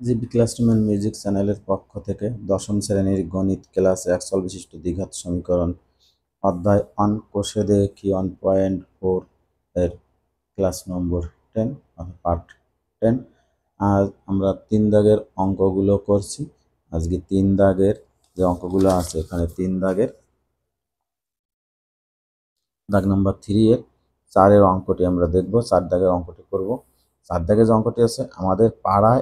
GB classroom and music চ্যানেলের পক্ষ থেকে দশম শ্রেণীর গণিত ক্লাস একচল বিশিষ্ট দ্বিঘাত সমীকরণ অধ্যায় অন কোষে দেখি 1.4 এর ক্লাস নম্বর 10 পার্ট 10। আজ আমরা 3 দাগের অঙ্কগুলো করছি। আজকে 3 দাগের যে অঙ্কগুলো আছে এখানে 3 দাগের দাগ নাম্বার 3 এর 4 এর অঙ্কটি আমরা দেখব। 4 দাগের অঙ্কটি করব। 4 দাগের যে অঙ্কটি আছে, আমাদের পাড়ায়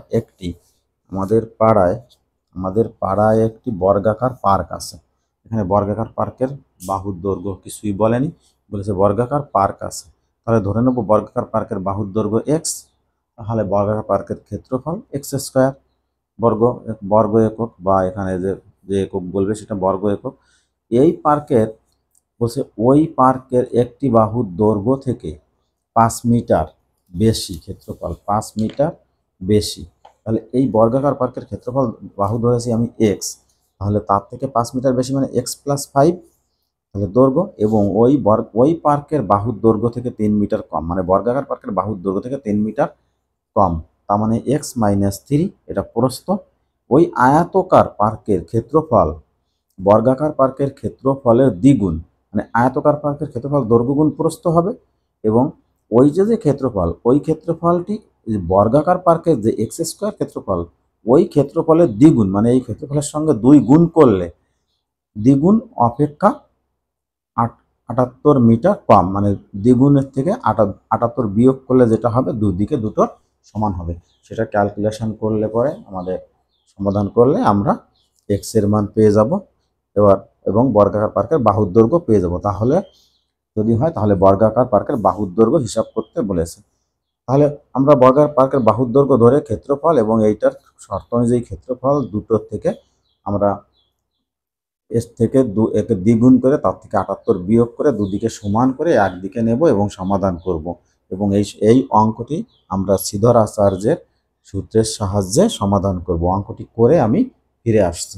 একটি বর্গাকার পার্ক আছে। এখানে বর্গাকার পার্কের বাহুর দৈর্ঘ্য কিছুই বলেনি, বলেছে বর্গাকার পার্ক আছে। তাহলে ধরে নেব বর্গাকার পার্কের বাহুর দৈর্ঘ্য এক্স, তাহলে বর্গাকার পার্কের ক্ষেত্রফল এক্স স্কোয়ার বর্গ একক, বা এখানে যে একক বলবে সেটা বর্গ একক। এই পার্কের বলছে ওই পার্কের একটি বাহুর দৈর্ঘ্য থেকে 5 মিটার বেশি ক্ষেত্রফল, 5 মিটার বেশি। তাহলে এই বর্গাকার পার্কের ক্ষেত্রফল বাহু ধরেছি আমি এক্স, তাহলে তার থেকে 5 মিটার বেশি মানে এক্স প্লাস 5, তাহলে দৈর্ঘ্য। এবং ওই পার্কের বাহুর দৈর্ঘ্য থেকে 3 মিটার কম, মানে বর্গাকার পার্কের বাহুর দৈর্ঘ্য থেকে 3 মিটার কম, তার মানে এক্স মাইনাস 3, এটা প্রস্থ। ওই আয়তকার পার্কের ক্ষেত্রফল বর্গাকার পার্কের ক্ষেত্রফলের দ্বিগুণ, মানে আয়তকার পার্কের ক্ষেত্রফল দৈর্ঘ্য গুণ প্রস্থ হবে। এবং ওই যে ক্ষেত্রফল, ওই ক্ষেত্রফলটি বর্গাকার পার্কের যে এক্স স্কোয়ার ক্ষেত্রফল, ওই ক্ষেত্রফলের দ্বিগুণ, মানে এই ক্ষেত্রফলের সঙ্গে 2 গুণ করলে দ্বিগুণ অপেক্ষা 78 মিটার কম, মানে দ্বিগুণের থেকে 78 বিয়োগ করলে যেটা হবে দুদিকে দুটোর সমান হবে। সেটা ক্যালকুলেশন করলে পরে আমাদের সমাধান করলে আমরা এক্স এর মান পেয়ে যাব এবং বর্গাকার পার্কের বাহুর দৈর্ঘ্য পেয়ে যাব। তাহলে যদি হয় তাহলে বর্গাকার পার্কের বাহুর দৈর্ঘ্য হিসাব করতে বলেছে। তাহলে আমরা বর্গাকার পার্কের বাহুর দৈর্ঘ্য ধরে ক্ষেত্রফল এবং এইটার শর্ত অনুযায়ী ক্ষেত্রফল দুটোর থেকে আমরা এর থেকে একে দ্বিগুণ করে তার থেকে 78 বিয়োগ করে দুদিকে সমান করে একদিকে নেব এবং সমাধান করব। এবং এই অঙ্কটি আমরা শ্রীধর আচার্যের সূত্রের সাহায্যে সমাধান করব। অঙ্কটি করে আমি ফিরে আসছি।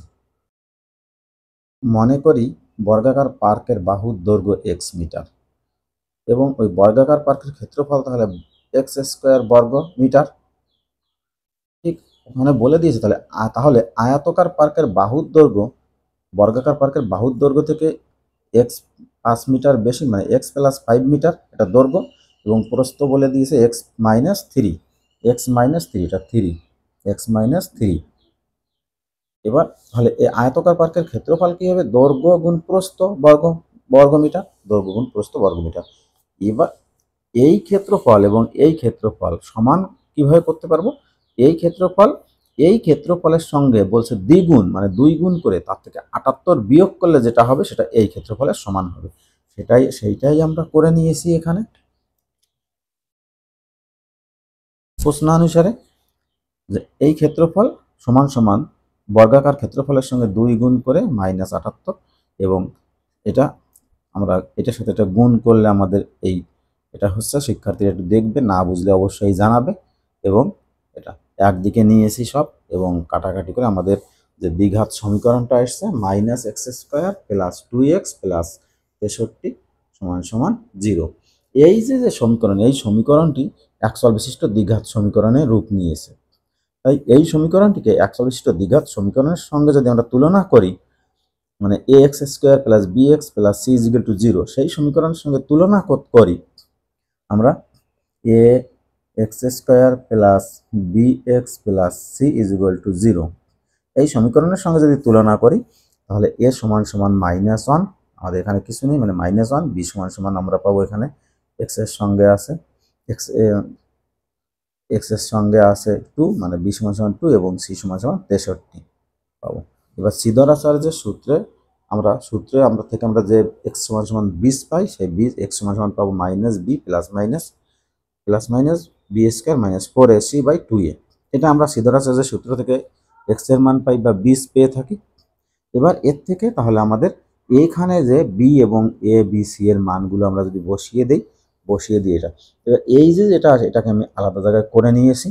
মনে করি বর্গাকার পার্কের বাহুর দৈর্ঘ্য এক্স মিটার এবং ওই বর্গাকার পার্কের ক্ষেত্রফল তাহলে এক্স স্কোয়ার বর্গ মিটার। ঠিক ওখানে বলে দিয়েছে। তাহলে আয়তকার পার্কের বাহুর দৈর্ঘ্য বর্গাকার পার্কের বাহুর দৈর্ঘ্য থেকে এক্স 5 মিটার বেশি, মানে এক্স প্লাস 5 মিটার এটা দৈর্ঘ্য। এবং প্রস্থ বলে দিয়েছে এক্স মাইনাস 3, এটা 3, এক্স মাইনাস 3। এবার তাহলে এই আয়তকার পার্কের ক্ষেত্রফল কি হবে? দৈর্ঘ্য গুণ প্রস্থ বর্গমিটার, দৈর্ঘ্য গুণ প্রস্থ বর্গমিটার। এবার এই ক্ষেত্রফল এবং এই ক্ষেত্রফল সমান কিভাবে করতে পারবো? এই ক্ষেত্রফলের সঙ্গে বলছে দ্বিগুণ, মানে 2 গুণ করে তার থেকে 78 বিয়োগ করলে যেটা হবে সেটা এই ক্ষেত্রফলের সমান হবে। সেইটাই আমরা করে নিয়েছি এখানে প্রশ্নানুসারে, যে এই ক্ষেত্রফল সমান সমান বর্গাকার ক্ষেত্রফলের সঙ্গে 2 গুণ করে -78। এবং এটা আমরা এটার সাথে এটা গুণ করলে আমাদের এটা হচ্ছে, শিক্ষার্থীরা একটু দেখবে, না বুঝলে অবশ্যই জানাবে। এবং এটা একদিকে নিয়েছি সব, এবং কাটাকাটি করে আমাদের যে দ্বিঘাত সমীকরণটা আসছে -x² + 2x + 63 = 0। এই যে সমীকরণ, এই সমীকরণটি একচল বিশিষ্ট দ্বিঘাত সমীকরণের রূপ নিয়েছে। তাই এই সমীকরণটিকে একচল বিশিষ্ট দ্বিঘাত সমীকরণের সঙ্গে যদি আমরা তুলনা করি, মানে ax² + bx + c = 0, সেই সমীকরণের সঙ্গে তুলনা করি আমরা ax² + bx + c = 0। এই সমীকরণের সঙ্গে যদি তুলনা করি তাহলে a = -1, আমাদের এখানে কিছু নেই, মানে -1, b = আমরা পাবো এখানে x এর সঙ্গে আছে x এর সঙ্গে আছে 2, মানে b = 2 এবং c = 63 পাবো। এবার শ্রীধর আচার্যের সূত্রে আমরা যে x = 20 পাই, সেই x = পাবো -b ± b² - 4ac/2a। এটা আমরা শ্রীধর আচার্যের সূত্র থেকে x এর মান পাই বা 20 পেয়ে থাকি। এবার এর থেকে তাহলে আমাদের এইখানে যে b এবং a b c এর মানগুলো আমরা যদি বসিয়ে দিই এটা, এবার এই যেটা আছে এটাকে আমি আলাদা জায়গায় করে নিয়েছি।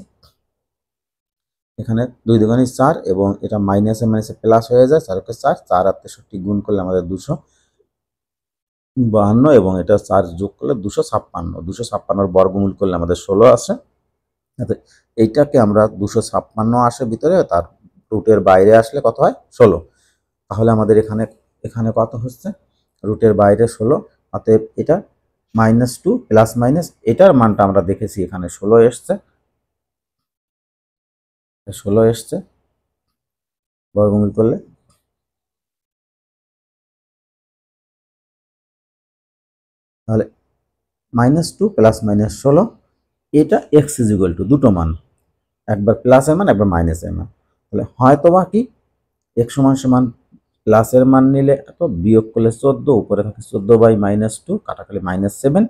এখানে 2 দুগুণে 4 এবং এটা মাইনাসে মাইনাসে প্লাস হয়ে যায়, 4 কে 4, 4 আর 63 গুণ করলে আমাদের 252, এবং এটা 4 যোগ করলে 256, 256 বর্গমূল করলে আমাদের 16 আসে। এইটাকে আমরা 256 আসে ভিতরে, তার রুটের বাইরে আসলে কত হয় 16। তাহলে আমাদের এখানে এখানে কত হচ্ছে, রুটের বাইরে 16, অতএব এটা -2 প্লাস মাইনাস এটার মানটা আমরা দেখেছি এখানে 16 এসছে, 16 এসছে বর্গমূল করলে। তাহলে -2 প্লাস মাইনাস 16, এটা এক্স ইজ ইকুয়াল টু দুটো মান, একবার প্লাসের মান একবার মাইনাসের মান। তাহলে হয়তো বা কি এক্স সমান সমান প্লাসের মান নিলে এত, বিয়োগ করলে 14, উপরে থাকে 14/-2 কাটাকালি -7,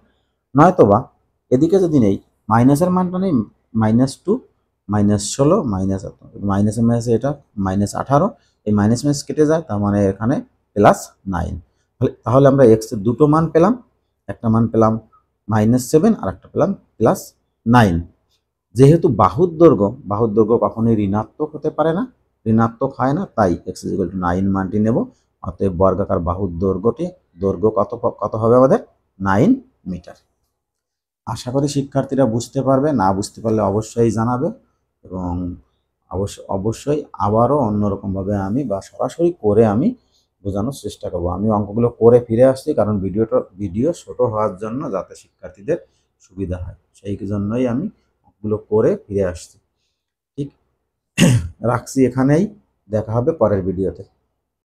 নয়তো বা এদিকে যদি নেই মাইনাসের মানটা নেই -2 -16 মাইনাস এত, মাইনাসে মাইনাসে এটা -18, এই মাইনাস মাইনাস কেটে যায়, তার মানে এখানে +9। তাহলে আমরা এক্স এর দুটো মান পেলাম, একটা মান পেলাম -7 আর একটা পেলাম +9। যেহেতু বাহুর দৈর্ঘ্য কখনোই ঋণাত্মক হতে পারে না, ঋণাত্মক হয় না, তাই x = 9 মানটি নেব। অতএব বর্গাকার বাহুর দৈর্ঘ্য কত হবে আমাদের 9 মিটার। আশা করি শিক্ষার্থীরা বুঝতে পারবে, না বুঝতে পারলে অবশ্যই জানাবে, এবং অবশ্যই আবারও অন্যরকমভাবে আমি বা সরাসরি করে আমি বোঝানোর চেষ্টা করব। আমি অঙ্কগুলো করে ফিরে আসছি, কারণ ভিডিও ছোট হওয়ার জন্য, যাতে শিক্ষার্থীদের সুবিধা হয়, সেই জন্যই আমি অঙ্কগুলো করে ফিরে আসছি। ঠিক রাখছি এখানেই, দেখা হবে পরের ভিডিওতে।